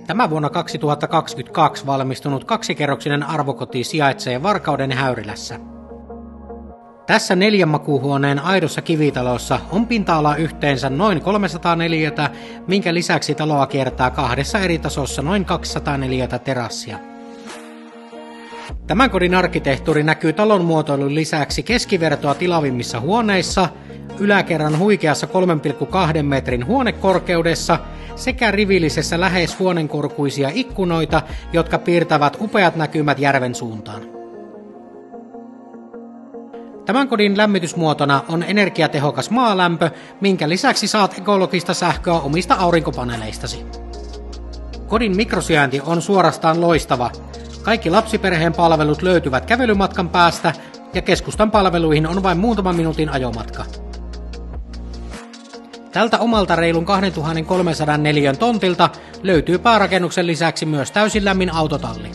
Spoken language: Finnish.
Tämä vuonna 2022 valmistunut kaksikerroksinen arvokoti sijaitsee Varkauden Häyrilässä. Tässä 4 makuuhuoneen aidossa kivitalossa on pinta-ala yhteensä noin 300 neliötä, minkä lisäksi taloa kiertää 2 eri tasossa noin 200 neliötä terassia. Tämän kodin arkkitehtuuri näkyy talon muotoilun lisäksi keskivertoa tilavimmissa huoneissa, yläkerran huikeassa 3,2 metrin huonekorkeudessa sekä rivillisessä lähes huoneenkorkuisia ikkunoita, jotka piirtävät upeat näkymät järven suuntaan. Tämän kodin lämmitysmuotona on energiatehokas maalämpö, minkä lisäksi saat ekologista sähköä omista aurinkopaneeleistasi. Kodin mikrosijainti on suorastaan loistava. Kaikki lapsiperheen palvelut löytyvät kävelymatkan päästä ja keskustan palveluihin on vain muutaman minuutin ajomatka. Tältä omalta reilun 2300 neliön tontilta löytyy päärakennuksen lisäksi myös täysin lämmin autotalli.